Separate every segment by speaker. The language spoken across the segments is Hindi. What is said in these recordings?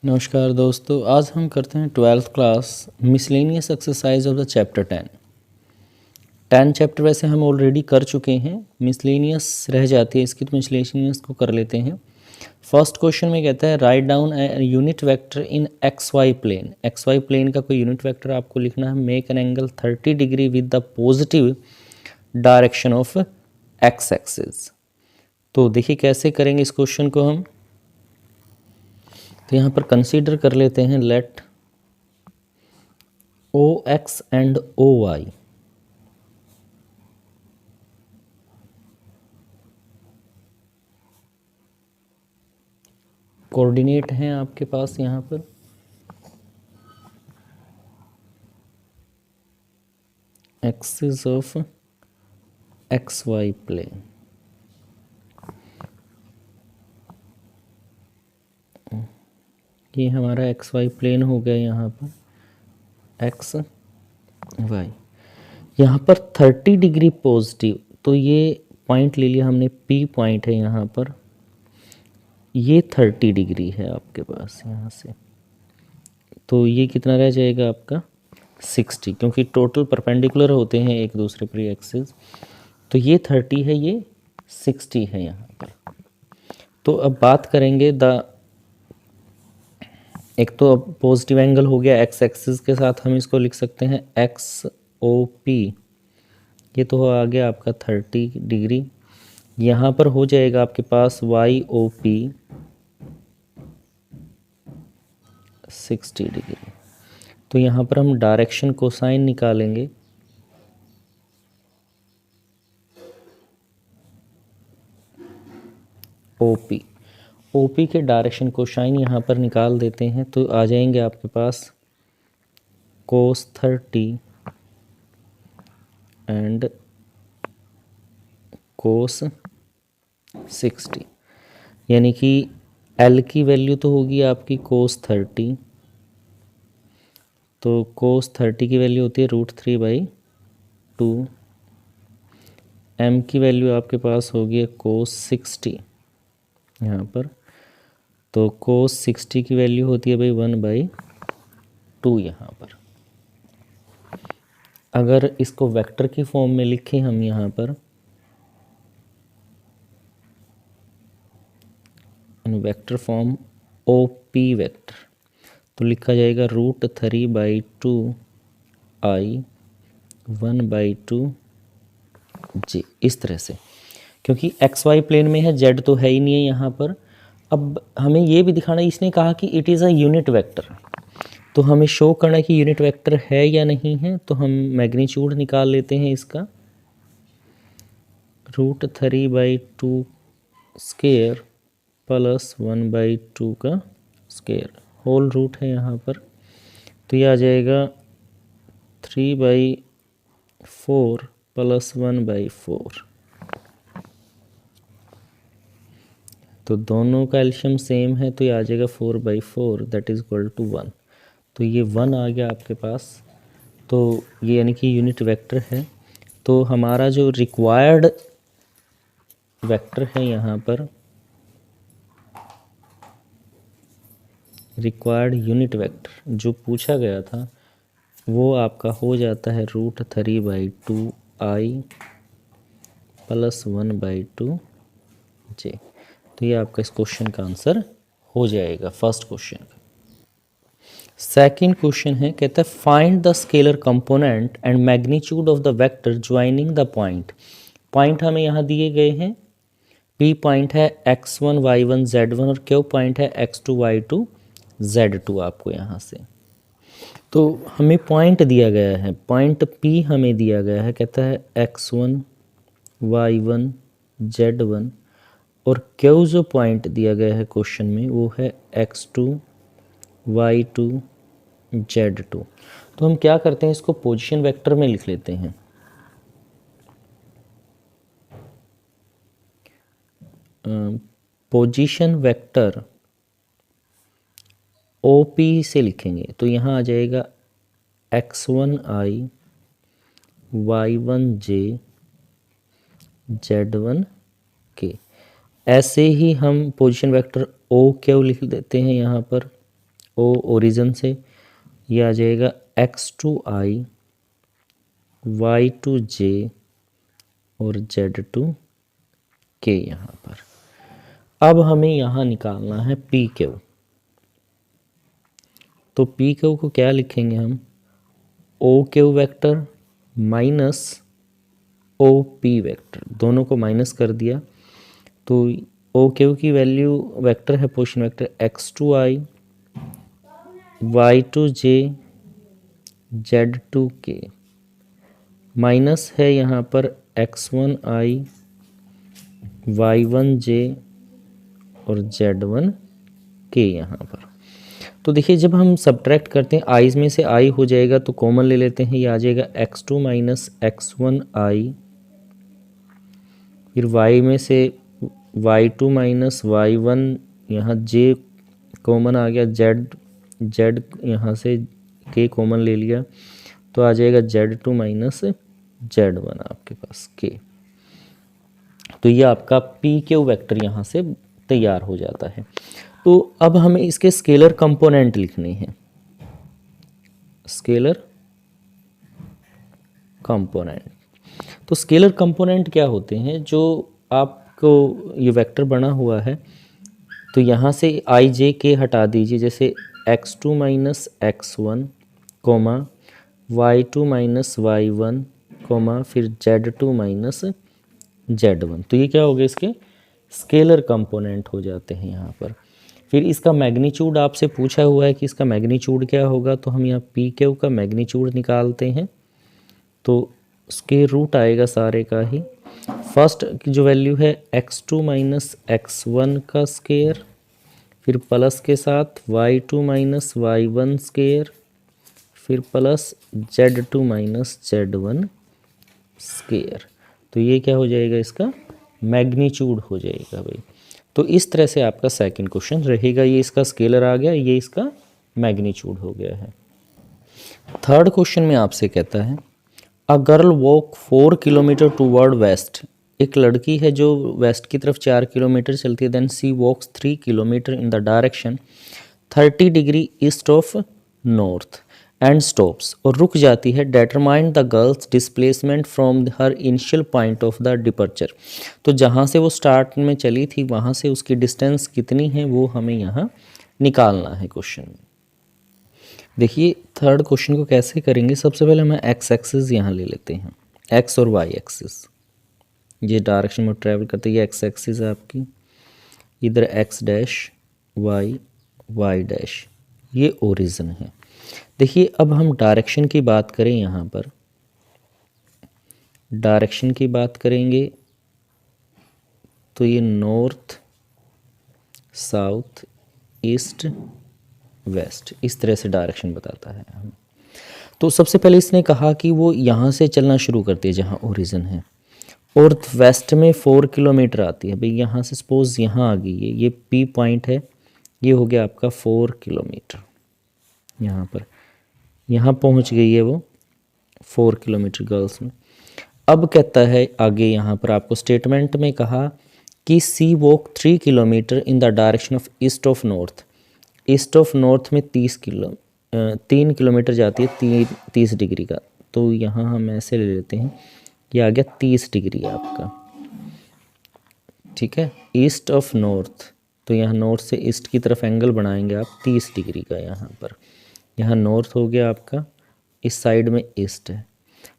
Speaker 1: नमस्कार दोस्तों, आज हम करते हैं 12th class miscellaneous exercise of the chapter 10 chapter वैसे हम ऑलरेडी कर चुके हैं, मिसलेनियस रह जाती है इसकी, तो मिसलेनियस को कर लेते हैं। फर्स्ट क्वेश्चन में कहता है write down a unit vector in X Y plane. X Y plane का कोई यूनिट वेक्टर आपको लिखना है। Make an angle 30 degree with the positive direction of X axis. तो देखिए कैसे करेंगे इस क्वेश्चन को हम। तो यहाँ पर कंसीडर कर लेते हैं let O X and O Y coordinate हैं आपके पास यहाँ पर। Axis of X Y plane, ये हमारा एक्स वाई प्लेन हो गया यहाँ पर एक्स वाई। यहाँ पर 30 डिग्री पॉजिटिव, तो ये पॉइंट ले लिया हमने, पी पॉइंट है यहाँ पर। ये 30 डिग्री है आपके पास यहाँ से, तो ये कितना रह जाएगा आपका 60, क्योंकि टोटल परपेंडिकुलर होते हैं एक दूसरे पर एक्सिस। तो ये 30 है, ये 60 है यहाँ पर। तो अब बात करेंगे एक तो अब पॉजिटिव एंगल हो गया एक्स एक्सिस के साथ, हम इसको लिख सकते हैं एक्स ओ पी। ये तो आ गया आपका 30 डिग्री। यहाँ पर हो जाएगा आपके पास वाई ओ पी 60 डिग्री। तो यहाँ पर हम डायरेक्शन कोसाइन निकालेंगे। ओपी, ओपी के डायरेक्शन कोसाइन यहाँ पर निकाल देते हैं, तो आ जाएंगे आपके पास कोस 30 एंड कोस 60, यानी कि एल की वैल्यू तो होगी आपकी कोस 30, तो कोस 30 की वैल्यू होती है √3/2। एम की वैल्यू आपके पास होगी कोस 60 यहाँ पर, तो कोस 60 की वैल्यू होती है भाई 1/2 यहाँ पर। अगर इसको वेक्टर की फॉर्म में लिखें हम यहाँ पर, vector form O P vector, तो लिखा जाएगा √3/2 i 1/2 j, इस तरह से। क्योंकि एक्स वाई प्लेन में है, जेड तो है ही नहीं है यहाँ पर। अब हमें ये भी दिखाना है, इसने कहा कि it is a unit vector, तो हमें शो करना है कि यूनिट वेक्टर है या नहीं है। तो हम मैग्नीट्यूड निकाल लेते हैं इसका, √3/2 स्क्वायर प्लस 1/2 का स्क्वायर, होल रूट है यहाँ पर। तो ये आ जाएगा 3/4 प्लस 1/4, तो दोनों का एलशियम सेम है, तो ये आ जाएगा 4/4 दैट इज इक्वल टू 1। तो ये 1 आ गया आपके पास, तो ये यानी कि यूनिट वेक्टर है। तो हमारा जो रिक्वायर्ड वेक्टर है यहाँ पर, रिक्वायर्ड यूनिट वेक्टर जो पूछा गया था, वो आपका हो जाता है √3/2 i प्लस 1/2 j। तो ये आपका इस क्वेश्चन का आंसर हो जाएगा फर्स्ट क्वेश्चन का। सेकंड क्वेश्चन है, कहता है find the scalar component and magnitude of the vector joining the point. Point हमें यहाँ दिए गए हैं, P पॉइंट है x1 y1 z1 और Q पॉइंट है x2 y2 z2 आपको यहाँ से। तो हमें पॉइंट दिया गया है, पॉइंट P हमें दिया गया है, कहता है x1 y1 z1 और Q जो पॉइंट दिया गया है क्वेश्चन में वो है x2 y2 z2। तो हम क्या करते हैं, इसको पोजीशन वेक्टर में लिख लेते हैं। पोजीशन वेक्टर OP से लिखेंगे, तो यहाँ आ जाएगा x1i y1j z1k। ऐसे ही हम पोजीशन वेक्टर OQ लिख देते हैं यहाँ पर, ओरिजिन से, ये आ जाएगा x two i, y two j और z टू k यहाँ पर। अब हमें यहाँ निकालना है पी क्यू। तो पी क्यू को क्या लिखेंगे हम, O Q vector minus O P vector, दोनों को माइनस कर दिया तो ओ क्यू की वैल्यू वेक्टर है position vector x two i, y two j, z two k, minus है यहाँ पर x1i, y1j और z1k यहाँ पर। तो देखिए जब हम सब्ट्रैक्ट करते हैं आइज़ में से आई हो जाएगा तो कॉमन ले लेते हैं, ये आ जाएगा x2 माइनस x1i, फिर y में से y2 माइनस y1, यहाँ j कॉमन आ गया, z यहाँ से k कॉमन ले लिया तो आ जाएगा z2 माइनस z1 आपके पास k। तो ये आपका पी क्यू वेक्टर यहाँ से तैयार हो जाता है। तो अब हमें इसके स्केलर कंपोनेंट लिखने हैं, स्केलर कंपोनेंट। तो स्केलर कंपोनेंट क्या होते हैं, जो आपको ये वेक्टर बना हुआ है तो यहाँ से आई जे के हटा दीजिए, जैसे x2 minus x1 coma y2 minus y1 coma फिर z2 माइनस z1। तो ये क्या हो गया, इसके स्केलर कंपोनेंट हो जाते हैं यहाँ पर। फिर इसका मैग्नीट्यूड आपसे पूछा हुआ है कि इसका मैग्नीट्यूड क्या होगा, तो हम यहाँ पी क्यू का मैग्नीट्यूड निकालते हैं तो स्क्वायर रूट आएगा सारे का ही। फर्स्ट की जो वैल्यू है x2 माइनस x1 का स्क्वायर, फिर प्लस के साथ y2 माइनस y1 स्क्वायर, फिर plus z2 minus z1 square. तो ये क्या हो जाएगा, इसका मैग्नीट्यूड हो जाएगा भाई। तो इस तरह से आपका सेकंड क्वेश्चन रहेगा, ये इसका स्केलर आ गया, ये इसका मैग्नीट्यूड हो गया है। थर्ड क्वेश्चन में आपसे कहता है a girl walk 4 kilometre toward west, एक लड़की है जो वेस्ट की तरफ 4 किलोमीटर चलती है। Then she walks 3 kilometre in the direction 30 degree east of north and stops, और रुक जाती है। Determine the girl's displacement from her initial point of the departure, तो जहाँ से वो स्टार्ट में चली थी वहाँ से उसकी डिस्टेंस कितनी है वो हमें यहाँ निकालना है क्वेश्चन में। देखिए थर्ड क्वेश्चन को कैसे करेंगे, सबसे पहले हमें एक्स एक्सिस यहाँ ले लेते हैं, एक्स और वाई एक्सिस, ये डायरेक्शन में ट्रैवल करते हैं। ये एक्स एक्सिस है आपकी, इधर X dash Y, Y dash, ये ओरिजिन है। देखिए अब हम डायरेक्शन की बात करें, यहाँ पर डायरेक्शन की बात करेंगे तो ये नॉर्थ साउथ ईस्ट वेस्ट, इस तरह से डायरेक्शन बताता है हमें। तो सबसे पहले इसने कहा कि वो यहाँ से चलना शुरू करती है जहाँ ओरिजिन है, और वेस्ट में 4 किलोमीटर आती है। भाई यहाँ से सपोज यहाँ आ गई है, ये पी पॉइंट है, ये हो गया आपका 4 किलोमीटर, यहाँ पर यहाँ पहुँच गई है वो 4 किलोमीटर गर्ल्स में। अब कहता है आगे, यहाँ पर आपको स्टेटमेंट में कहा कि she walk 3 kilometre in the direction of east of north, east of north में 3 किलोमीटर जाती है 30 डिग्री का। तो यहाँ हम ऐसे ले लेते हैं, ये आ गया 30 डिग्री आपका, ठीक है, ईस्ट ऑफ नॉर्थ। तो यहाँ नॉर्थ से ईस्ट की तरफ एंगल बनाएंगे आप 30 डिग्री का, यहाँ पर यहाँ नॉर्थ हो गया आपका, इस साइड में ईस्ट है।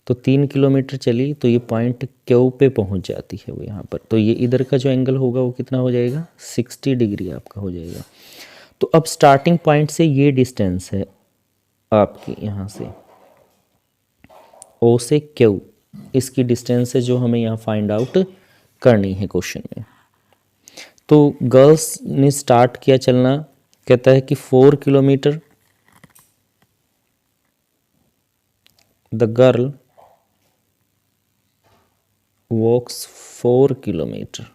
Speaker 1: तो 3 किलोमीटर चली तो ये पॉइंट क्यू पे पहुँच जाती है वो यहाँ पर। तो ये इधर का जो एंगल होगा वो कितना हो जाएगा, 60 डिग्री आपका हो जाएगा। तो अब स्टार्टिंग पॉइंट से ये डिस्टेंस है आपकी, यहाँ से ओ से क्यू, इसकी डिस्टेंस है जो हमें यहाँ फाइंड आउट करनी है क्वेश्चन में। तो गर्ल्स ने स्टार्ट किया चलना, कहता है कि 4 kilometre, the girl walks 4 kilometre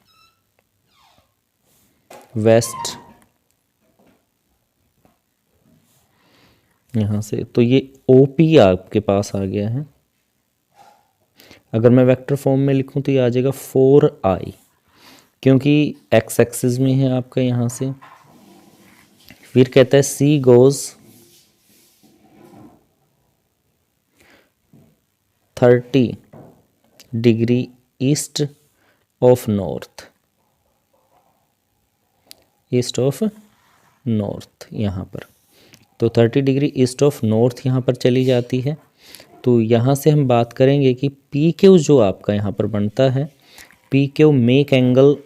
Speaker 1: west, यहाँ से। तो ये OP आपके पास आ गया है। अगर मैं वेक्टर फॉर्म में लिखूं तो ये आ जाएगा 4i, क्योंकि एक्स एक्सिस में है आपका यहाँ से, फिर कहता है she goes 30 degree east of north, east of north यहाँ पर। तो 30 डिग्री ईस्ट ऑफ नॉर्थ यहाँ पर चली जाती है। तो यहाँ से हम बात करेंगे कि पी क्यू जो आपका यहाँ पर बनता है, P Q make angle,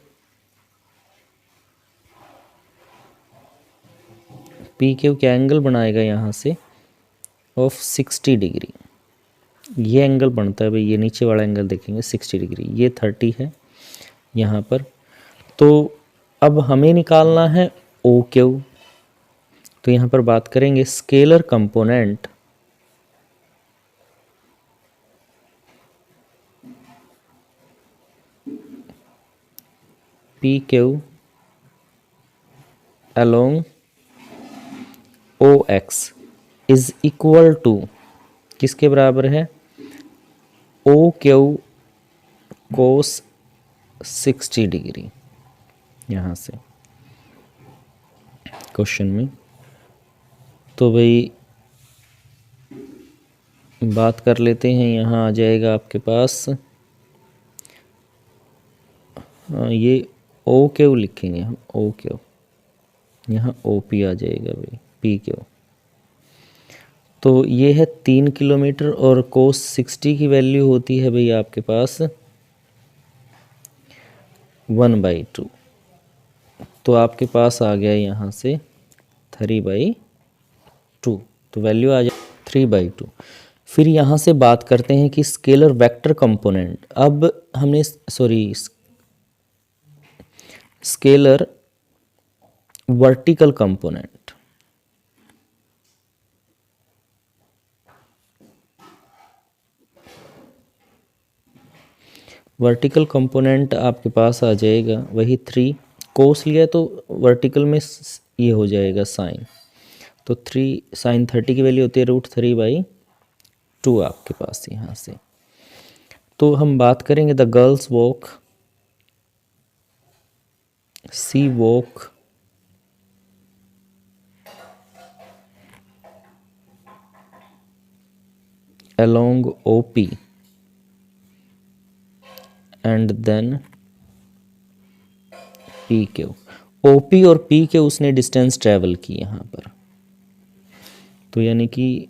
Speaker 1: P Q क्या एंगल बनाएगा यहाँ से ऑफ 60 डिग्री। ये एंगल बनता है भाई, ये नीचे वाला एंगल देखेंगे 60 डिग्री, ये 30 है यहाँ पर। तो अब हमें निकालना है ओ क्यू। तो यहाँ पर बात करेंगे scalar component P Q along O X is equal to, किसके बराबर है, ओ क्यू कोस 60 डिग्री। यहाँ से क्वेश्चन में तो भाई बात कर लेते हैं, यहाँ आ जाएगा आपके पास ये ओ क्यू लिखेंगे हम, ओ क्यू, यहाँ ओ पी आ जाएगा भाई, पी क्यू। तो ये है 3 किलोमीटर और कोस 60 की वैल्यू होती है भाई आपके पास 1/2। तो आपके पास आ गया यहाँ से 3/2, तो वैल्यू आ जाए 3/2। फिर यहाँ से बात करते हैं कि स्केलर वेक्टर कंपोनेंट। अब हमने scalar vertical component, vertical component आपके पास आ जाएगा वही 3, कोस लिया तो वर्टिकल में ये हो जाएगा साइन, तो 3 साइन 30 की वैल्यू होती है √3/2 आपके पास यहाँ से। तो हम बात करेंगे the girl's walk, she walk along OP and then PQ। OP और PQ उसने डिस्टेंस ट्रेवल की यहाँ पर। तो यानी कि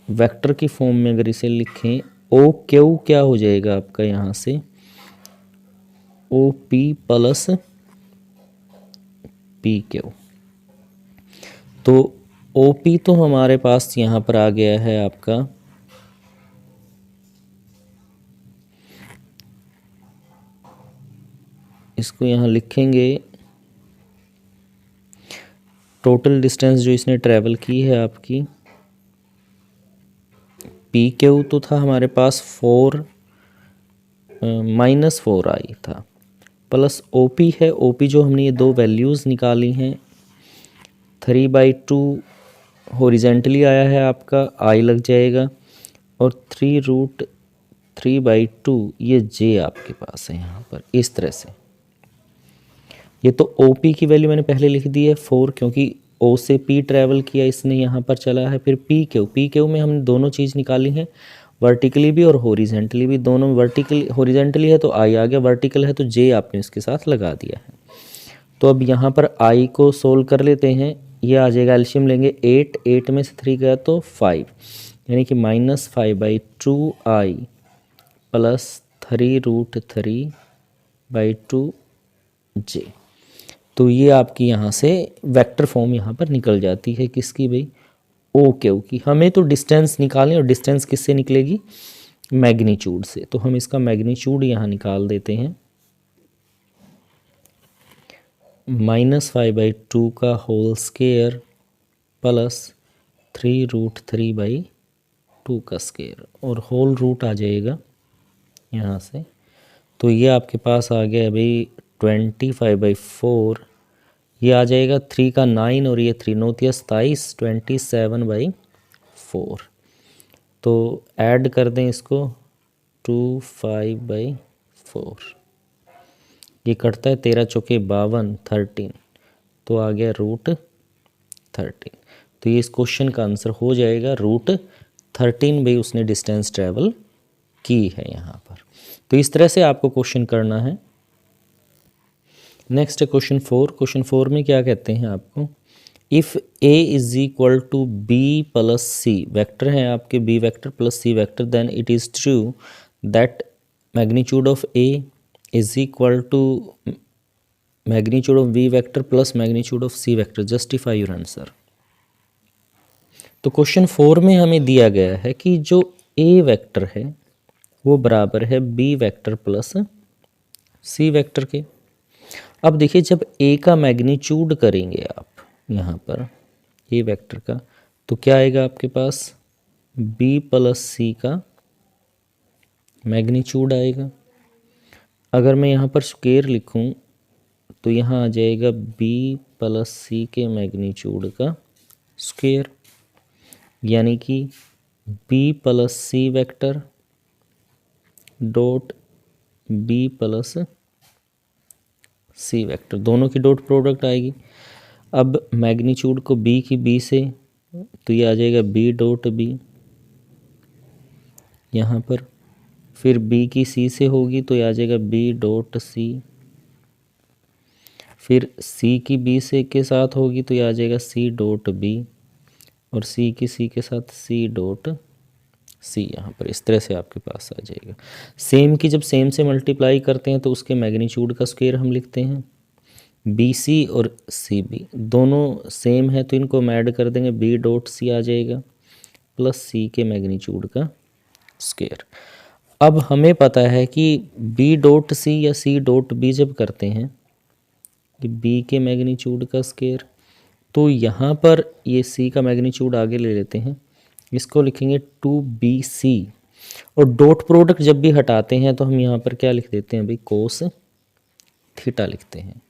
Speaker 1: वेक्टर की फॉर्म में अगर इसे लिखें, OQ क्या हो जाएगा आपका यहाँ से OP प्लस PQ। तो OP तो हमारे पास यहाँ पर आ गया है आपका इसको यहाँ लिखेंगे टोटल डिस्टेंस जो इसने ट्रैवल की है आपकी, पी क्यू तो था हमारे पास 4 -4 आई था, प्लस OP है, OP जो हमने ये दो वैल्यूज़ निकाली हैं 3/2 हॉरिजेंटली आया है आपका, आई लग जाएगा, और 3√3/2 ये जे आपके पास है यहाँ पर इस तरह से। ये तो OP की वैल्यू मैंने पहले लिख दी है 4, क्योंकि O से P ट्रैवल किया इसने यहाँ पर चला है। फिर PQ में हमने दोनों चीज़ निकाली हैं, वर्टिकली भी और हॉरिजेंटली भी, दोनों वर्टिकली हॉरिजेंटली है तो I आ गया, वर्टिकल है तो J आपने उसके साथ लगा दिया है। तो अब यहाँ पर I को सोल्व कर लेते हैं, ये आ जाएगा, एल्शियम लेंगे 8 में से 3 गया तो 5, यानी कि -5/2 I प्लस 3√3/2 J। तो ये आपकी यहाँ से वेक्टर फॉर्म यहाँ पर निकल जाती है किसकी भाई, ओ क्यू की। हमें तो डिस्टेंस निकालें, और डिस्टेंस किससे निकलेगी, मैग्नीट्यूड से। तो हम इसका मैग्नीट्यूड यहाँ निकाल देते हैं, -5/2 का होल स्क्वायर प्लस 3√3/2 का स्क्वायर, और होल रूट आ जाएगा यहाँ से। तो ये आपके पास आ गया भाई 25/4, ये आ जाएगा 3 का 9 और ये 3 9 27, 27/4। तो ऐड कर दें इसको 25/4, ये कटता है 13 चौके 52 13, तो आ गया 13। तो ये इस क्वेश्चन का आंसर हो जाएगा रूट 13 भाई उसने डिस्टेंस ट्रेवल की है यहाँ पर। तो इस तरह से आपको क्वेश्चन करना है। नेक्स्ट है क्वेश्चन 4। क्वेश्चन 4 में क्या कहते हैं आपको, if a is equal to B plus C, vector है आपके b vector plus c vector, then it is true that magnitude of a is equal to magnitude of b vector plus magnitude of c vector, justify your answer. तो क्वेश्चन 4 में हमें दिया गया है कि जो a वैक्टर है वो बराबर है b vector plus c vector के। अब देखिए जब a का मैग्नीट्यूड करेंगे आप यहाँ पर a वेक्टर का, तो क्या आएगा आपके पास, b प्लस c का मैग्नीट्यूड आएगा। अगर मैं यहाँ पर स्क्वायर लिखूँ तो यहाँ आ जाएगा b प्लस c के मैग्नीट्यूड का स्क्वायर, यानी कि b plus c vector dot b plus c vector, दोनों की डॉट प्रोडक्ट आएगी। अब मैग्नीट्यूड को b की b से, तो ये आ जाएगा b डॉट b यहाँ पर, फिर b की c से होगी तो ये आ जाएगा b डॉट c, फिर c की b से के साथ होगी तो ये आ जाएगा c डॉट b, और c की c के साथ c डॉट c यहाँ पर इस तरह से आपके पास आ जाएगा। सेम की जब सेम से मल्टीप्लाई करते हैं तो उसके मैग्नीट्यूड का स्क्वायर हम लिखते हैं, बी सी और सी बी दोनों सेम है तो इनको हम ऐड कर देंगे, बी डॉट सी आ जाएगा प्लस सी के मैग्नीट्यूड का स्क्वायर। अब हमें पता है कि बी डॉट सी या सी डॉट बी जब करते हैं कि बी के मैग्नीट्यूड का स्क्वायर, तो यहाँ पर ये सी का मैग्नीट्यूड आगे ले लेते हैं, इसको लिखेंगे 2bc, और डॉट प्रोडक्ट जब भी हटाते हैं तो हम यहाँ पर क्या लिख देते हैं भाई, कोस थीटा लिखते हैं।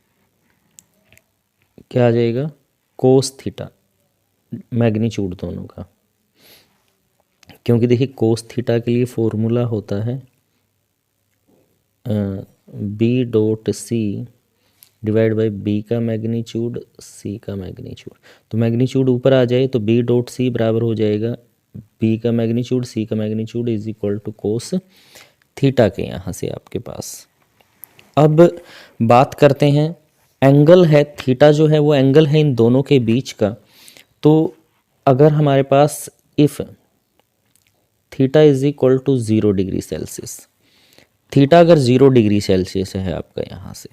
Speaker 1: क्या आ जाएगा, कोस थीटा मैग्नीट्यूड दोनों का, क्योंकि देखिए कोस थीटा के लिए फॉर्मूला होता है B dot C divide by B का मैग्नीट्यूड सी का मैग्नीट्यूड। तो मैग्नीट्यूड ऊपर आ जाए तो बी डॉट सी बराबर हो जाएगा बी का मैग्नीट्यूड सी का magnitude is equal to cos theta के यहाँ से आपके पास। अब बात करते हैं, एंगल है थीटा जो है वो एंगल है इन दोनों के बीच का। तो अगर हमारे पास if theta is equal to 0 degree Celsius, theta अगर 0 डिग्री सेल्सियस है आपका यहाँ से,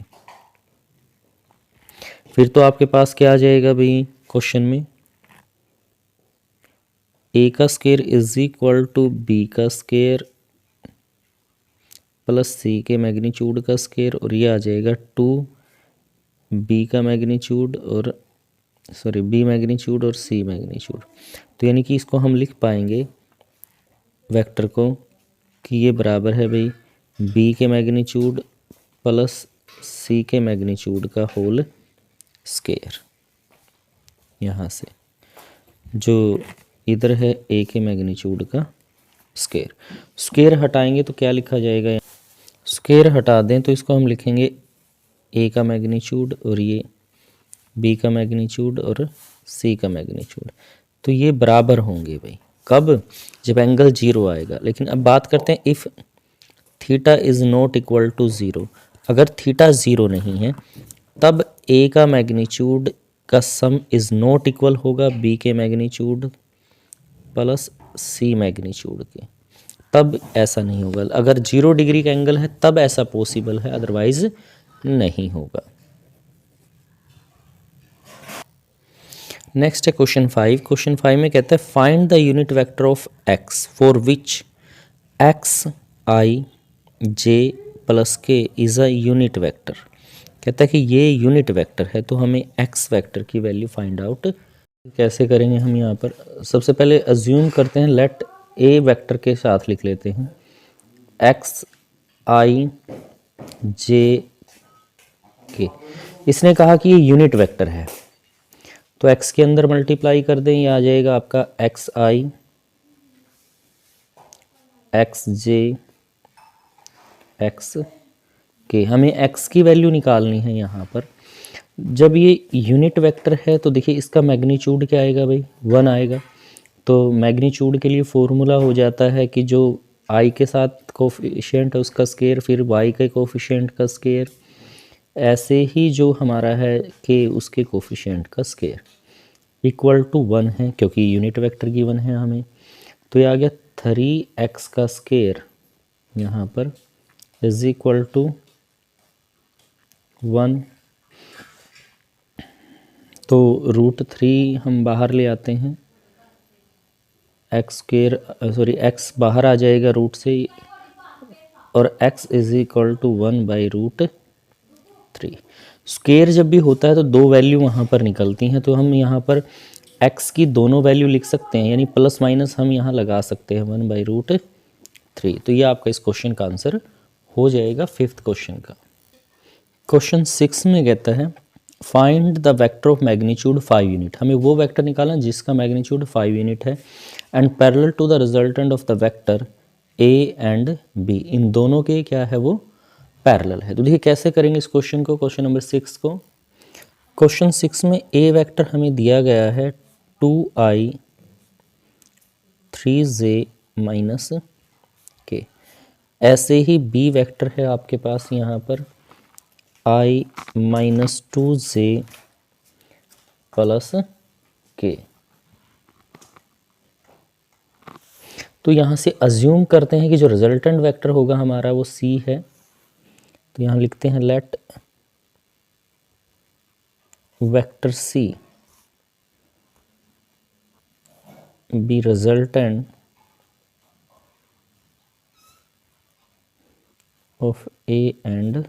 Speaker 1: फिर तो आपके पास क्या आ जाएगा भाई क्वेश्चन में, ए का square is equal to B का स्क्वायर प्लस सी के मैग्नीट्यूड का स्क्वायर, और ये आ जाएगा 2b का मैग्नीट्यूड और बी मैग्नीट्यूड और सी मैग्नीट्यूड। तो यानी कि इसको हम लिख पाएंगे वेक्टर को कि ये बराबर है भाई b के मैग्नीट्यूड प्लस सी के मैग्नीट्यूड का होल स्क्वायर, यहाँ से जो इधर है a के मैग्नीट्यूड का स्क्वायर। स्क्वायर हटाएंगे तो क्या लिखा जाएगा, स्क्वायर हटा दें तो इसको हम लिखेंगे a का मैग्नीट्यूड और ये b का मैग्नीट्यूड और c का मैग्नीट्यूड। तो ये बराबर होंगे भाई कब, जब एंगल 0 आएगा। लेकिन अब बात करते हैं if theta is not equal to 0, अगर थीटा 0 नहीं है तब a का मैग्नीट्यूड का सम इज़ नॉट इक्वल होगा b के मैग्नीट्यूड प्लस c मैग्नीट्यूड के, तब ऐसा नहीं होगा। अगर 0 डिग्री का एंगल है तब ऐसा पॉसिबल है, अदरवाइज नहीं होगा। नेक्स्ट है क्वेश्चन 5। क्वेश्चन 5 में कहता है find the unit vector of x for which x I J plus के इज़ अ यूनिट वेक्टर। कहता है कि ये यूनिट वेक्टर है, तो हमें x वेक्टर की वैल्यू फाइंड आउट कैसे करेंगे। हम यहाँ पर सबसे पहले अज्यूम करते हैं, लेट a वेक्टर के साथ लिख लेते हैं x आई जे के। इसने कहा कि ये यूनिट वेक्टर है, तो x के अंदर मल्टीप्लाई कर दें, ये आ जाएगा आपका एक्स आई एक्स जे एक्स के। हमें x की वैल्यू निकालनी है यहाँ पर, जब ये यूनिट वेक्टर है तो देखिए इसका मैग्नीट्यूड क्या आएगा भाई, 1 आएगा। तो मैग्नीट्यूड के लिए फॉर्मूला हो जाता है कि जो आई के साथ कोफिशिएंट है उसका स्केयर, फिर वाई के कोफिशिएंट का स्केयर, ऐसे ही जो हमारा है के उसके कोफिशिएंट का स्केयर इक्वल टू 1 है, क्योंकि यूनिट वेक्टर गिवन है हमें। तो ये आ गया 3x का स्केयर यहाँ पर इज इक्वल टू 1। तो √3 हम बाहर ले आते हैं, एक्स स्क्वेयर सॉरी एक्स बाहर आ जाएगा रूट से, और x is equal to 1/√3। Square जब भी होता है तो दो वैल्यू वहाँ पर निकलती हैं, तो हम यहाँ पर x की दोनों वैल्यू लिख सकते हैं, यानी प्लस माइनस हम यहाँ लगा सकते हैं 1/√3। तो ये आपका इस क्वेश्चन का आंसर हो जाएगा 5th क्वेश्चन का। क्वेश्चन 6 में कहता है find the vector of magnitude 5 unit. हमें वो वेक्टर निकालना जिसका मैग्नीट्यूड 5 यूनिट है and parallel to the resultant of the vector a and b। इन दोनों के क्या है वो पैरेलल है। तो देखिए कैसे करेंगे इस क्वेश्चन को, क्वेश्चन नंबर 6 को। क्वेश्चन 6 में a वेक्टर हमें दिया गया है 2i 3j -k। ऐसे ही b वेक्टर है आपके पास यहाँ पर i -2j +k। तो यहाँ से अज्यूम करते हैं कि जो रिजल्टेंट वेक्टर होगा हमारा वो c है। तो यहाँ लिखते हैं let vector c be resultant of a and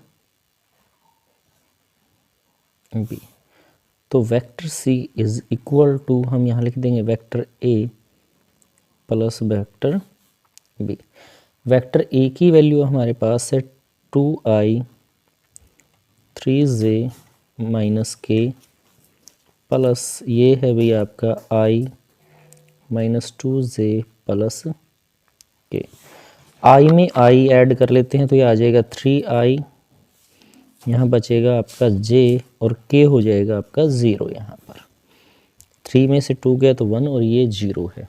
Speaker 1: b। तो vector c is equal to हम यहाँ लिख देंगे vector a plus vector b। Vector a की वैल्यू हमारे पास है 2i 3j -k प्लस ये है भाई आपका i -2j +k। i में i ऐड कर लेते हैं तो ये आ जाएगा 3i, यहाँ बचेगा आपका j और k हो जाएगा आपका 0। यहाँ पर 3 में से 2 गया तो 1 और ये 0 है,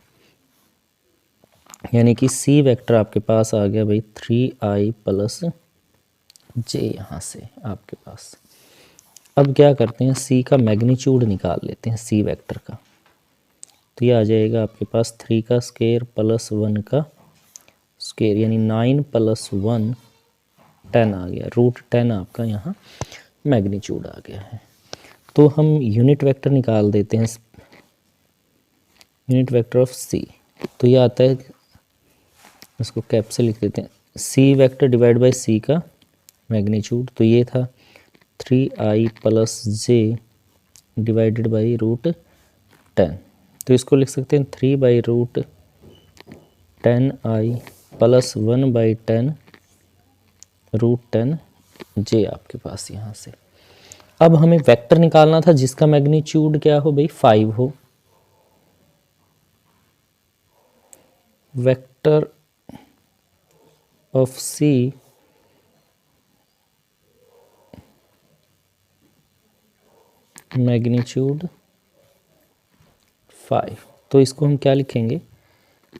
Speaker 1: यानी कि c वेक्टर आपके पास आ गया भाई 3i + j यहाँ से आपके पास। अब क्या करते हैं c का मैग्नीट्यूड निकाल लेते हैं c वेक्टर का। तो ये आ जाएगा आपके पास 3 का स्क्वायर प्लस 1 का स्क्वायर, यानी 9 + 1 10 आ गया, √10 आपका यहाँ मैग्नीट्यूड आ गया है। तो हम यूनिट वेक्टर निकाल देते हैं, यूनिट वेक्टर ऑफ c। तो ये आता है, इसको कैप से लिख देते हैं, c vector divide by c का मैग्नीट्यूड। तो ये था 3i + j डिवाइडेड बाई √10। तो इसको लिख सकते हैं 3/√10i + 1/10 √10j आपके पास यहाँ से। अब हमें वेक्टर निकालना था जिसका मैग्नीट्यूड क्या हो भाई 5 हो। Vector of c magnitude 5। तो इसको हम क्या लिखेंगे,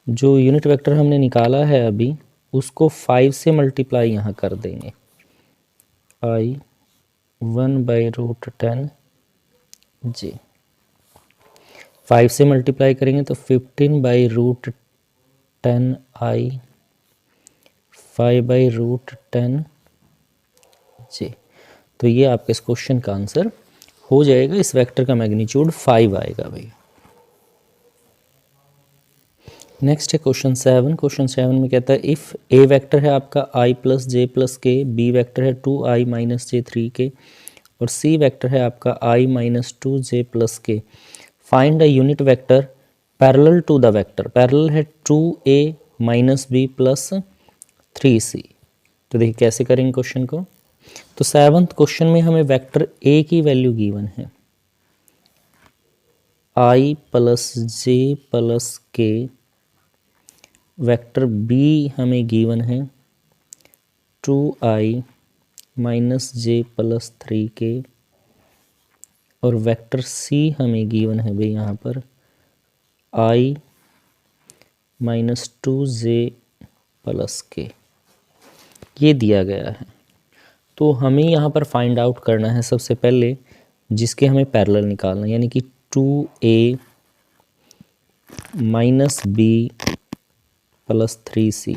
Speaker 1: जो यूनिट वेक्टर हमने निकाला है अभी उसको 5 से मल्टीप्लाई यहाँ कर देंगे, i 1/√10 j। 5 से मल्टीप्लाई करेंगे तो 15/√10 i 5/√10 j। तो ये आपके इस क्वेश्चन का आंसर हो जाएगा। इस वेक्टर का मैग्नीट्यूड 5 आएगा भाई। नेक्स्ट है क्वेश्चन 7। क्वेश्चन 7 में कहता है इफ़ a वेक्टर है आपका i + j + k, b vector है 2i - j 3k और c वेक्टर है आपका i - 2j + k, find a unit vector parallel to the vector. Parallel है 2a - b + 3c। तो देखिए कैसे करेंगे क्वेश्चन को। तो 7th क्वेश्चन में हमें वेक्टर a की वैल्यू गिवन है i + j + k, vector b हमें गिवन है 2i - j + 3k और वेक्टर सी हमें गिवन है भाई यहाँ पर i माइनस 2j प्लस के, ये दिया गया है। तो हमें यहाँ पर फाइंड आउट करना है सबसे पहले जिसके हमें पैरेलल निकालना है, यानी कि 2a minus b plus 3c।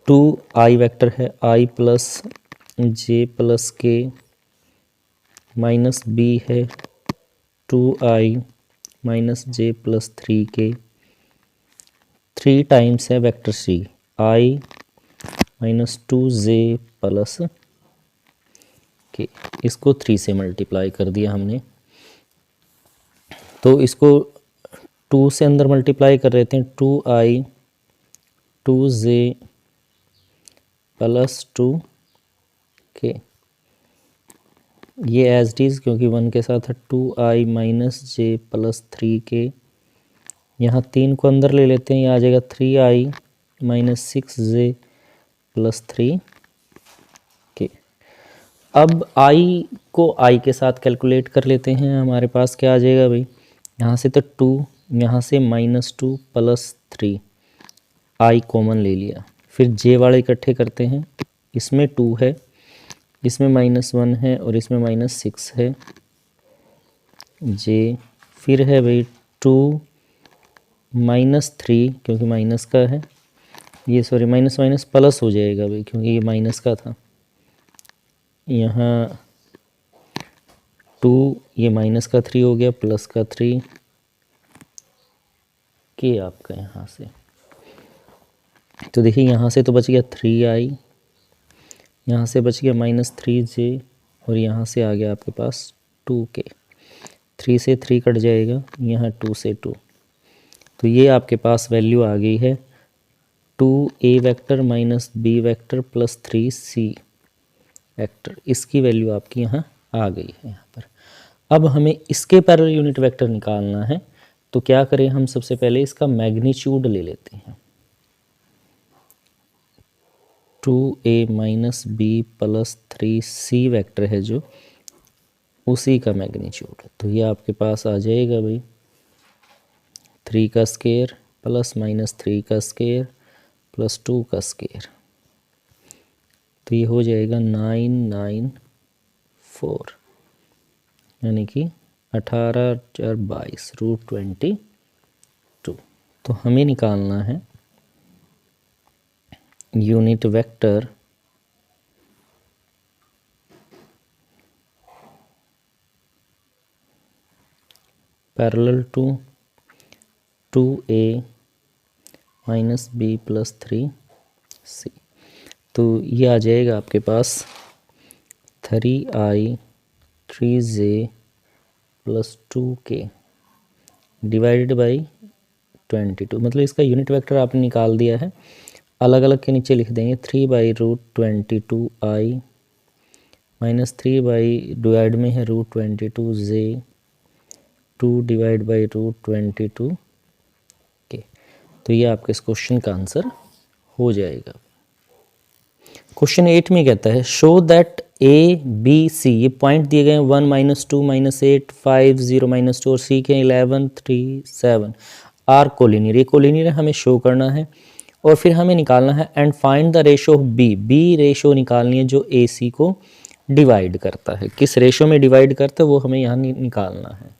Speaker 1: 2i vector है i plus j plus K minus b है 2i minus j plus 3k। 3 times है vector c i minus 2j plus K, इसको 3 से मल्टीप्लाई कर दिया हमने। तो इसको 2 से अंदर मल्टीप्लाई कर रहे थे 2i 2j प्लस 2k, ये एज इट इज़ क्योंकि 1 के साथ है 2i minus j plus 3k। यहाँ 3 को अंदर ले लेते हैं, ये आ जाएगा 3i minus 6j plus 3k। अब i को i के साथ कैलकुलेट कर लेते हैं, हमारे पास क्या आ जाएगा भाई, यहाँ से तो 2, यहाँ से माइनस 2 प्लस 3, i कॉमन ले लिया। फिर j वाले इकट्ठे करते हैं, इसमें 2 है, इसमें माइनस 1 है और इसमें माइनस 6 है j। फिर है भाई 2 माइनस 3 क्योंकि माइनस का है, ये सॉरी माइनस माइनस प्लस हो जाएगा भाई क्योंकि ये माइनस का था। यहाँ 2 ये माइनस का 3 हो गया प्लस का 3 के आपका यहाँ से। तो देखिए यहाँ से तो बच गया 3i, यहाँ से बच गया माइनस 3j और यहाँ से आ गया आपके पास 2k। 3 से 3 कट जाएगा, यहाँ 2 से 2, तो ये आपके पास वैल्यू आ गई है 2a vector minus b vector plus 3c vector. इसकी वैल्यू आपकी यहाँ आ गई है यहाँ पर। अब हमें इसके पैरेलल यूनिट वेक्टर निकालना है, तो क्या करें हम, सबसे पहले इसका मैग्नीट्यूड ले लेते हैं। 2a minus b plus 3c vector है जो, उसी का मैग्नीट्यूड। तो ये आपके पास आ जाएगा भाई 3 का स्क्वायर प्लस माइनस 3 का स्क्वायर प्लस 2 का स्क्वायर, तो ये हो जाएगा 994, यानी कि 18/22 √22। तो हमें निकालना है unit vector parallel to 2a minus b plus 3c। तो ये आ जाएगा आपके पास 3i 3j plus 2k divided by 22। मतलब इसका यूनिट वेक्टर आपने निकाल दिया है, अलग अलग के नीचे लिख देंगे 3/√22i माइनस 3 डिवाइड में है √22j 2 डिवाइड बाई √22k। तो ये आपके इस क्वेश्चन का आंसर हो जाएगा। क्वेश्चन 8 में कहता है show that A B C, ये पॉइंट दिए गए हैं 1 माइनस 2 माइनस 8 5 0 माइनस 2 और सी के 11 3 7 आर कोलिनियर। ये कोलिनियर हमें शो करना है और फिर हमें निकालना है and find the ratio of B. B ratio निकालनी है जो ए सी को डिवाइड करता है। किस रेशो में डिवाइड करता है वो हमें यहाँ निकालना है।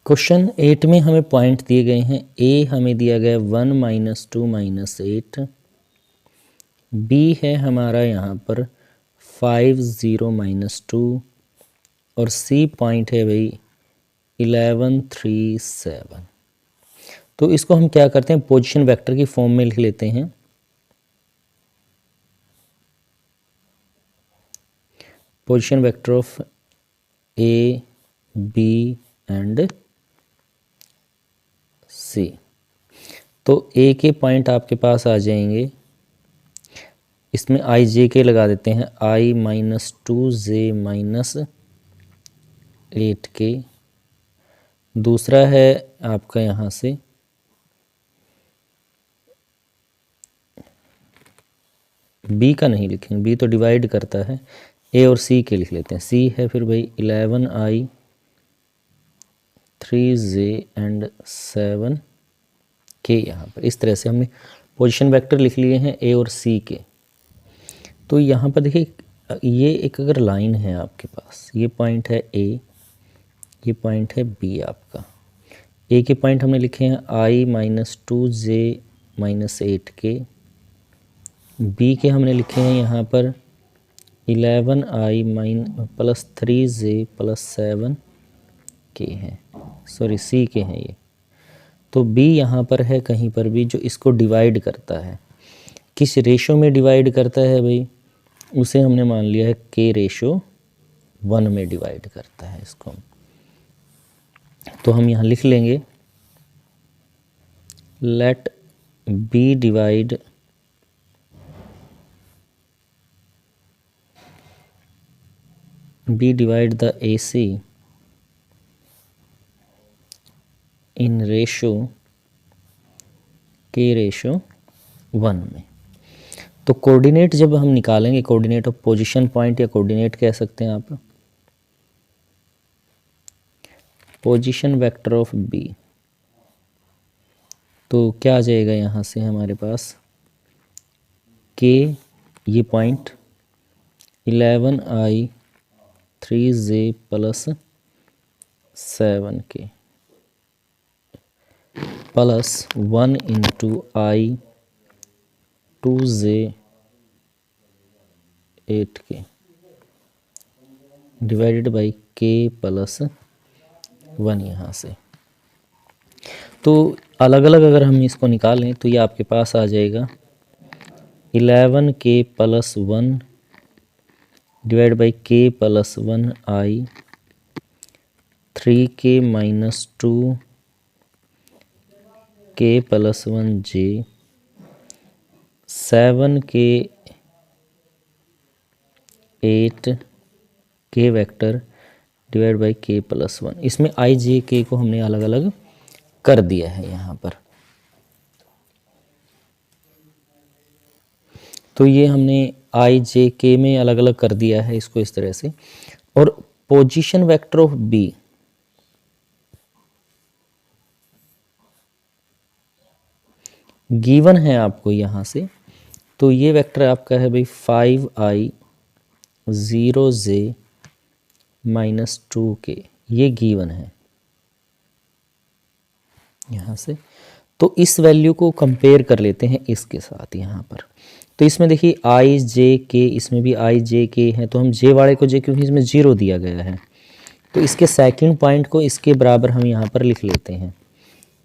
Speaker 1: क्वेश्चन 8 में हमें पॉइंट दिए गए हैं, ए हमें दिया गया 1 माइनस 2 माइनस 8, बी है हमारा यहाँ पर 5 0 माइनस 2 और सी पॉइंट है भाई 11 3 7। तो इसको हम क्या करते हैं, पोजीशन वेक्टर की फॉर्म में लिख लेते हैं। Position vector of A B and C. तो ए के पॉइंट आपके पास आ जाएंगे, इसमें आई जे के लगा देते हैं, आई माइनस 2j माइनस 8k। दूसरा है आपका यहाँ से बी का नहीं लिखेंगे, बी तो डिवाइड करता है, ए और सी के लिख लेते हैं। सी है फिर भाई 11i 3j एंड 7k। यहाँ पर इस तरह से हमने पोजीशन वेक्टर लिख लिए हैं ए और सी के। तो यहाँ पर देखिए ये एक अगर लाइन है आपके पास, ये पॉइंट है ए, ये पॉइंट है बी आपका। ए के पॉइंट हमने लिखे हैं i - 2j - 8k। बी के हमने लिखे हैं यहाँ पर 11i + 3j + 7k हैं, सॉरी सी के हैं ये। तो बी यहाँ पर है कहीं पर भी जो इसको डिवाइड करता है। किस रेशो में डिवाइड करता है भाई, उसे हमने मान लिया है k/1 में डिवाइड करता है इसको। तो हम यहाँ लिख लेंगे let B divide the AC in ratio k/1 में। तो कोऑर्डिनेट जब हम निकालेंगे, कोऑर्डिनेट ऑफ पोजीशन पॉइंट या कोऑर्डिनेट कह सकते हैं आप, पोजीशन वेक्टर ऑफ बी, तो क्या आ जाएगा यहाँ से हमारे पास k, ये point 11i 3j + 7k + 1 × i 2j 8k divided by k + 1 यहाँ से। तो अलग अलग अगर हम इसको निकालें तो ये आपके पास आ जाएगा 11k + 1 divide by k + 1i 3k - 2 k + 1j 7k 8k vector divide by k + 1। इसमें i j k को हमने अलग अलग कर दिया है यहाँ पर। तो ये हमने i j k में अलग अलग कर दिया है इसको इस तरह से। और position vector of b, given है आपको यहाँ से, तो ये वेक्टर आपका है भाई 5i 0j - 2k, ये गिवन है यहाँ से। तो इस वैल्यू को कंपेयर कर लेते हैं इसके साथ यहाँ पर। तो इसमें देखिए i j k, इसमें भी i j k है, तो हम j वाले को j, क्योंकि इसमें 0 दिया गया है, तो इसके सेकंड पॉइंट को इसके बराबर हम यहाँ पर लिख लेते हैं,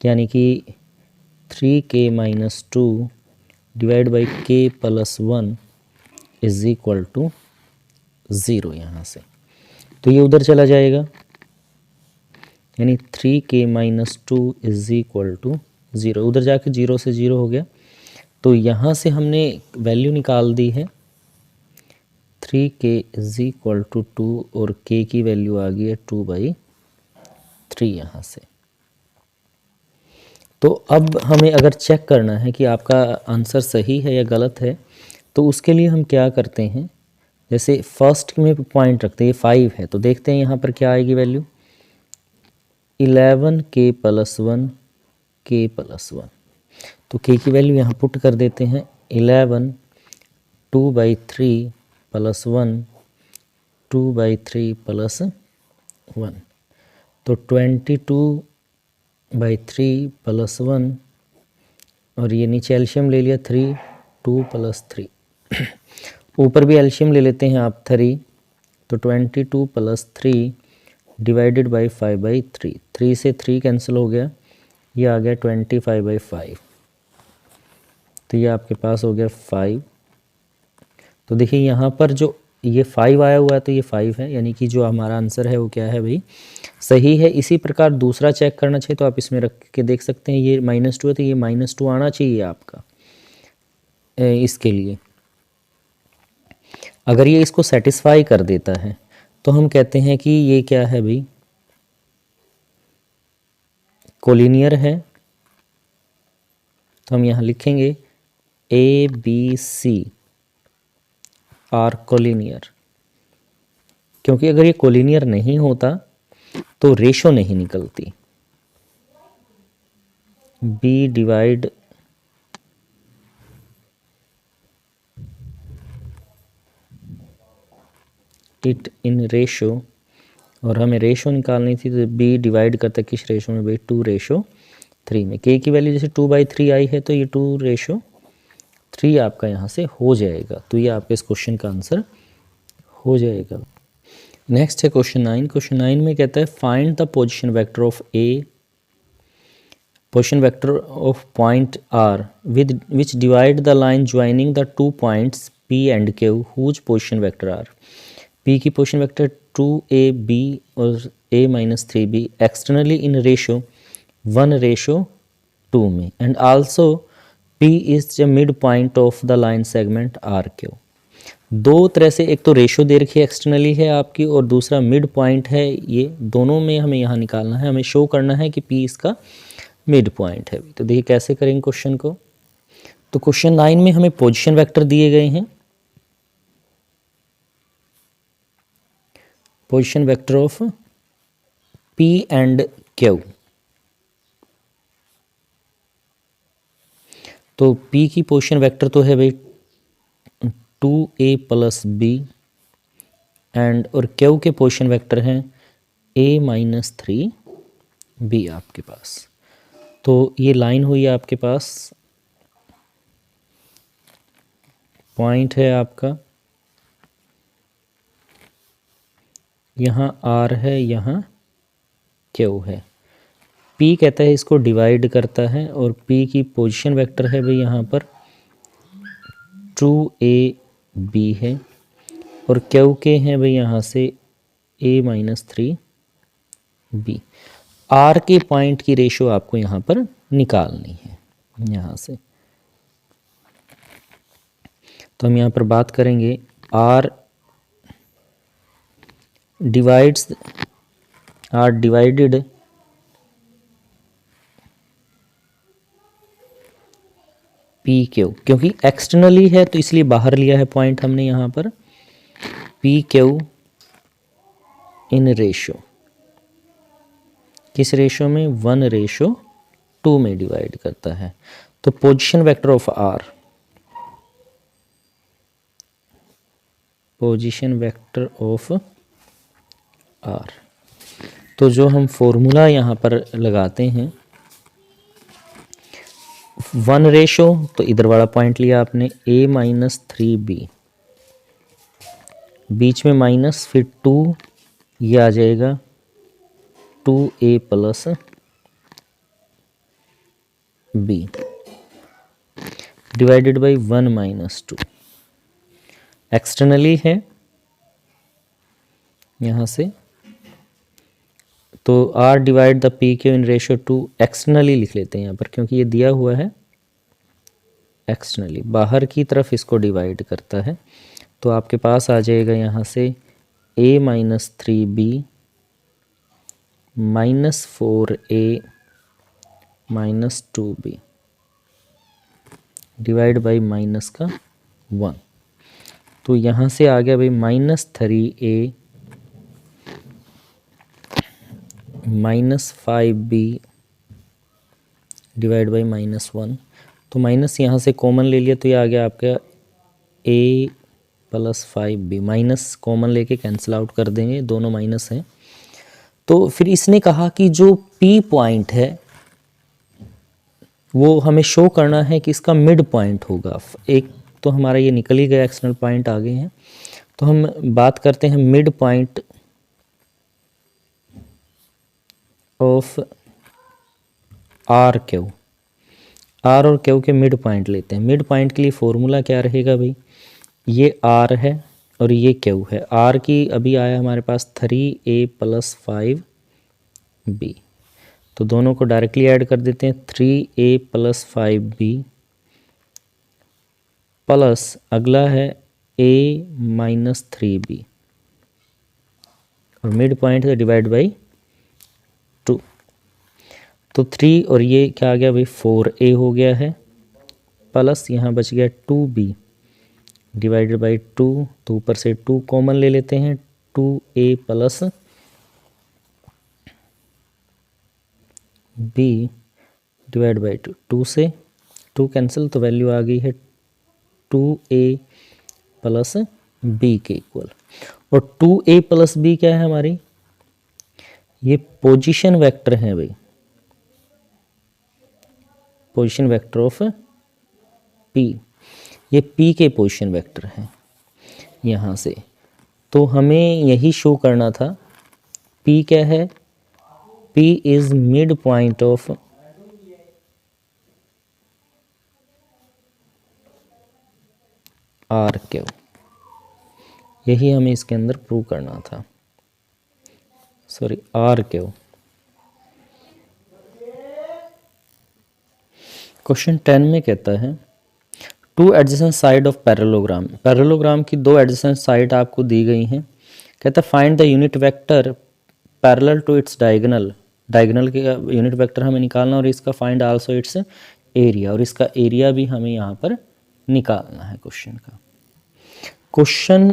Speaker 1: यानी कि 3k - 2 डिवाइड बाई k + 1 = 0 यहाँ से। तो ये उधर चला जाएगा, यानी 3k - 2 = 0, उधर जाके 0 से 0 हो गया। तो यहाँ से हमने वैल्यू निकाल दी है 3k = 2 और k की वैल्यू आ गई है 2/3 यहाँ से। तो अब हमें अगर चेक करना है कि आपका आंसर सही है या गलत है, तो उसके लिए हम क्या करते हैं, जैसे फर्स्ट में पॉइंट रखते हैं, ये 5 है, तो देखते हैं यहाँ पर क्या आएगी वैल्यू, 11k + 1 k + 1। तो k की वैल्यू यहाँ पुट कर देते हैं, 11 2/3 + 1 2/3 + 1, तो 22/3 + 1, और ये नीचे एल्शियम ले लिया 3, 2 + 3 ऊपर भी एल्शियम ले लेते हैं आप 3, तो 22 + 3 डिवाइडेड बाई 5/3, 3 से 3 कैंसिल हो गया, ये आ गया 25/5। तो ये आपके पास हो गया 5। तो देखिए यहाँ पर जो ये 5 आया हुआ है, तो ये 5 है, यानी कि जो हमारा आंसर है वो क्या है भाई, सही है। इसी प्रकार दूसरा चेक करना चाहिए, तो आप इसमें रख के देख सकते हैं, ये -2 है, तो ये -2 आना चाहिए आपका इसके लिए। अगर ये इसको सेटिस्फाई कर देता है तो हम कहते हैं कि ये क्या है भाई, कोलिनियर है। तो हम यहाँ लिखेंगे A B C are collinear. क्योंकि अगर ये कोलिनियर नहीं होता तो रेशो नहीं निकलती। B divide it in ratio, और हमें रेशो निकालनी थी तो बी डिवाइड करता किस रेशो में भाई, 2:3 में। के की वैल्यू जैसे 2/3 आई है तो ये 2:3 आपका यहाँ से हो जाएगा। तो ये आपके इस क्वेश्चन का आंसर हो जाएगा। नेक्स्ट है क्वेश्चन 9। क्वेश्चन 9 में कहता है find the position vector of A, position vector of point R with which divide the line joining the 2 points P and Q whose position vector are. P की पोजिशन वेक्टर 2ab और a-3b एक्सटर्नली इन रेशो 1:2 में, and also p is the mid point of the line segment R Q. दो तरह से, एक तो रेशो दे रखी है एक्सटर्नली है आपकी, और दूसरा मिड पॉइंट है। ये दोनों में हमें यहाँ निकालना है, हमें शो करना है कि p इसका मिड पॉइंट है। तो देखिए कैसे करेंगे क्वेश्चन को। तो क्वेश्चन 9 में हमें पोजीशन वेक्टर दिए गए हैं, position vector of P and Q। तो P की पोजीशन वेक्टर तो है भाई 2a + b एंड, और Q के पोजीशन वेक्टर हैं a-3b आपके पास। तो ये लाइन हुई आपके पास, पॉइंट है आपका, यहाँ R है, यहाँ Q है। P कहता है इसको डिवाइड करता है, और P की पोजीशन वेक्टर है भाई यहाँ पर 2ab है, और Q के हैं भाई यहाँ से a-3b। R के पॉइंट की रेशो आपको यहाँ पर निकालनी है यहाँ से। तो हम यहाँ पर बात करेंगे R डिवाइडेड पी क्यू, क्योंकि एक्सटर्नली है तो इसलिए बाहर लिया है पॉइंट हमने यहाँ पर। पी क्यू इन रेशो, किस रेशो में, 1:2 में डिवाइड करता है। तो position vector of R, position vector of R, तो जो हम फॉर्मूला यहाँ पर लगाते हैं 1:, तो इधर वाला पॉइंट लिया आपने a-3b, बीच में माइनस, फिर 2, ये आ जाएगा 2a + b divided by 1 - 2। Externally है यहाँ से, तो R divide the P Q in ratio 2 externally लिख लेते हैं यहाँ पर, क्योंकि ये दिया हुआ है एक्सटर्नली, बाहर की तरफ इसको डिवाइड करता है। तो आपके पास आ जाएगा यहाँ से a-3b -4a -2b divide by minus का 1। तो यहाँ से आ गया भाई -3a -5b डिवाइड बाई -1। तो माइनस यहाँ से कॉमन ले लिया, तो ये आ गया आपका a + 5b, माइनस कॉमन लेके कैंसिल आउट कर देंगे, दोनों माइनस हैं। तो फिर इसने कहा कि जो P पॉइंट है वो हमें शो करना है कि इसका मिड पॉइंट होगा। एक तो हमारा ये निकल ही गया, एक्सटर्नल पॉइंट आ गए हैं, तो हम बात करते हैं mid point of R Q. R और क्यू के मिड पॉइंट लेते हैं। मिड पॉइंट के लिए फॉर्मूला क्या रहेगा भाई, ये आर है और ये क्यू है। आर की अभी आया हमारे पास 3a + 5b, तो दोनों को डायरेक्टली ऐड कर देते हैं। 3a + 5b प्लस अगला है a - 3b, और मिड पॉइंट है डिवाइड बाई 2। तो 3 और ये क्या आ गया भाई, 4a हो गया है, प्लस यहाँ बच गया 2b डिवाइडेड बाई 2। तो ऊपर से 2 कॉमन ले लेते हैं, 2a plus b divide by 2, 2 से 2 कैंसिल तो वैल्यू आ गई है 2a प्लस b के इक्वल। और 2a प्लस b क्या है हमारी, ये पोजीशन वेक्टर है भाई, पोजीशन वेक्टर ऑफ p, ये p के पोजीशन वेक्टर हैं यहाँ से। तो हमें यही शो करना था p क्या है, p is mid point of R Q, यही हमें इसके अंदर प्रूव करना था, सॉरी आर क्यू। क्वेश्चन 10 में कहता है two adjacent side of parallelogram, parallelogram की दो एडजेसेंट साइड आपको दी गई हैं। कहता है find the unit vector parallel to its diagonal, diagonal के यूनिट वेक्टर हमें निकालना और इसका फाइंड आल्सो इट्स एरिया, और इसका एरिया भी हमें यहाँ पर निकालना है क्वेश्चन का। क्वेश्चन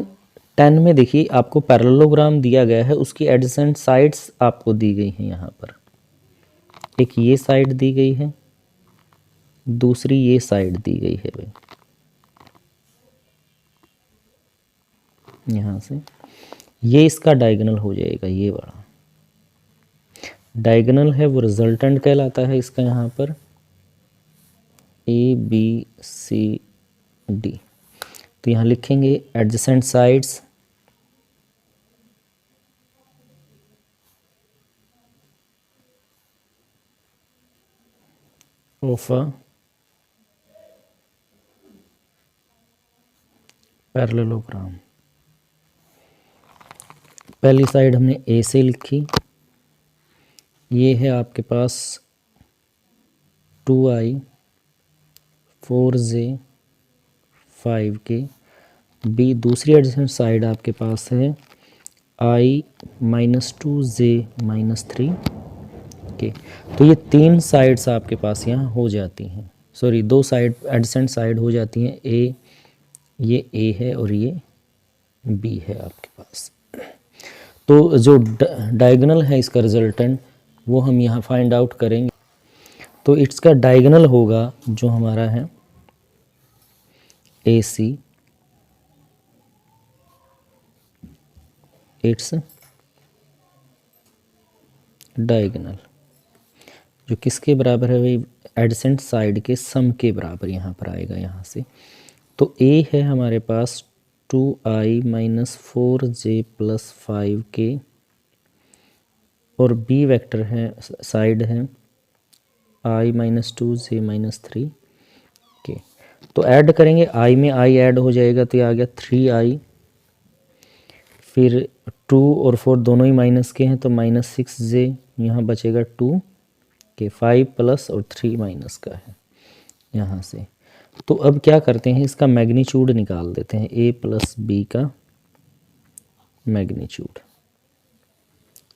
Speaker 1: 10 में देखिए आपको पैरेललोग्राम दिया गया है, उसकी एडजेसेंट साइड्स आपको दी गई हैं यहाँ पर, एक ये साइड दी गई है, दूसरी ये साइड दी गई है भाई, यहाँ से ये इसका डायगोनल हो जाएगा, ये वाला डायगोनल है वो रिजल्टेंट कहलाता है इसका यहाँ पर ABCD। तो यहाँ लिखेंगे adjacent sides of a parallelogram. पहली साइड हमने A से लिखी, ये है आपके पास 2i 4j 5k, B दूसरी एडजेसेंट साइड आपके पास है i -2j -3k। तो ये तीन साइड्स आपके पास यहाँ हो जाती हैं, सॉरी दो साइड एडजेसेंट साइड हो जाती हैं, ये A है और ये B है आपके पास। तो जो डायगोनल है इसका रिजल्टेंट वो हम यहाँ फाइंड आउट करेंगे। तो इसका डायगोनल होगा जो हमारा है AC, इट्स डायगोनल, जो किसके बराबर है भाई, एडजेसेंट साइड के सम के बराबर यहाँ पर आएगा यहाँ से। तो A है हमारे पास 2i -4j +5k और B वेक्टर है साइड है i -2j -3k। तो ऐड करेंगे, i में i ऐड हो जाएगा तो ये आ गया 3i, फिर 2 और 4 दोनों ही माइनस के हैं तो -6j, यहाँ बचेगा 2k, 5 प्लस और 3 माइनस का है यहाँ से। तो अब क्या करते हैं, इसका मैग्नीट्यूड निकाल देते हैं, A प्लस B का मैग्नीट्यूड।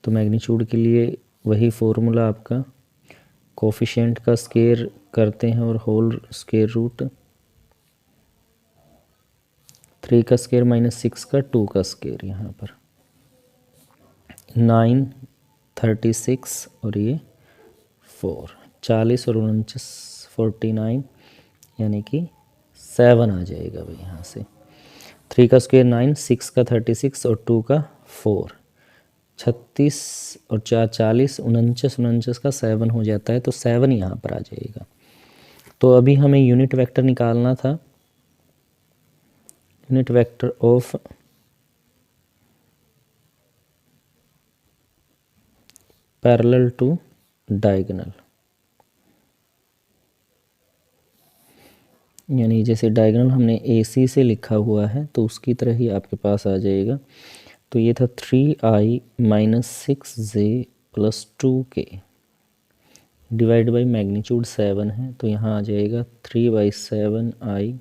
Speaker 1: तो मैग्नीट्यूड के लिए वही फॉर्मूला आपका, कोफिशिएंट का स्क्वायर करते हैं और होल स्क्वायर रूट, 3 का स्क्वायर -6 का 2 का स्क्वायर, यहाँ पर 9 36 और ये 4, 40 और 49 49, यानी कि 7 आ जाएगा भाई यहाँ से। 3 का स्क्वायर 9, 6 का 36 और 2 का 4, 36 और 4 40, 49 का 7 हो जाता है, तो 7 यहाँ पर आ जाएगा। तो अभी हमें यूनिट वेक्टर निकालना था, unit vector of parallel to diagonal, यानी जैसे डायगोनल हमने AC से लिखा हुआ है तो उसकी तरह ही आपके पास आ जाएगा। तो ये था 3i -6j +2k divide by magnitude 7 है, तो यहाँ आ जाएगा 3/7i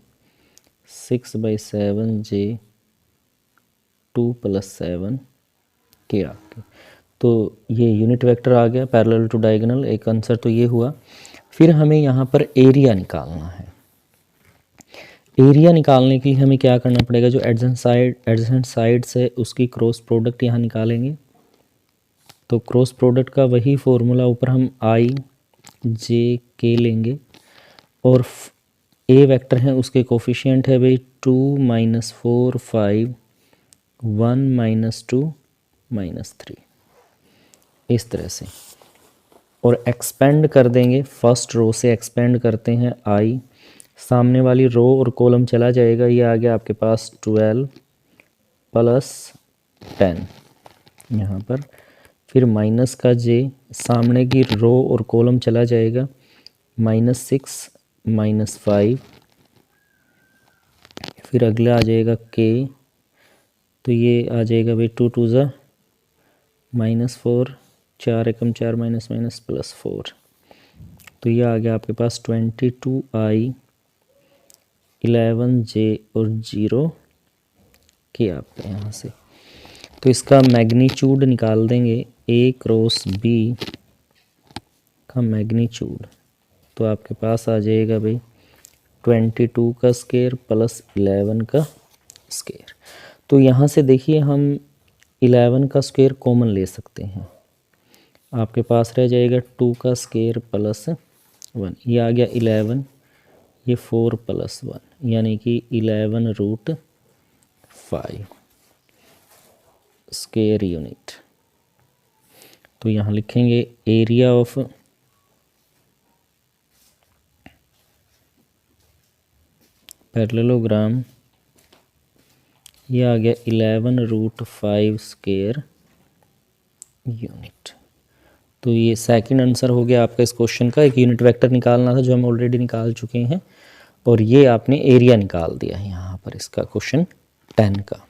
Speaker 1: 6/7j 2 + 7k आपके। तो ये यूनिट वेक्टर आ गया पैरेलल टू डायगोनल, एक आंसर तो ये हुआ। फिर हमें यहाँ पर एरिया निकालना है। एरिया निकालने के लिए हमें क्या करना पड़ेगा, जो एडजेसेंट साइड्स है उसकी क्रॉस प्रोडक्ट यहाँ निकालेंगे। तो क्रॉस प्रोडक्ट का वही फॉर्मूला, ऊपर हम आई जे के लेंगे और ए वेक्टर है उसके कोफिशिएंट है भाई 2 - 4 5 1 - 2 -3, इस तरह से। और एक्सपेंड कर देंगे, फर्स्ट रो से एक्सपेंड करते हैं आई, सामने वाली रो और कॉलम चला जाएगा, ये आ गया आपके पास 12 + 10 यहाँ पर, फिर माइनस का जे, सामने की रो और कॉलम चला जाएगा, -6 - 5, फिर अगला आ जाएगा के, तो ये आ जाएगा भाई 2 2 ज़ा -4, 4 एकम 4 माइनस +4, तो ये आ गया आपके पास 22i 11j और 0 के आपके यहाँ से। तो इसका मैग्नीट्यूड निकाल देंगे a क्रॉस b का मैग्नीट्यूड, तो आपके पास आ जाएगा भाई 22 का स्क्वायर प्लस 11 का स्क्वायर। तो यहाँ से देखिए हम 11 का स्क्वायर कॉमन ले सकते हैं, आपके पास रह जाएगा 2 का स्क्वायर प्लस 1, ये आ गया 11, ये 4 + 1 यानी कि 11√5 स्क्वायर यूनिट। तो यहाँ लिखेंगे एरिया ऑफ पैरेललोग्राम, ये आ गया 11√5 स्क्वायर यूनिट। तो ये सेकंड आंसर हो गया आपका इस क्वेश्चन का। एक यूनिट वेक्टर निकालना था जो हम ऑलरेडी निकाल चुके हैं, और ये आपने एरिया निकाल दिया है यहाँ पर इसका क्वेश्चन 10 का।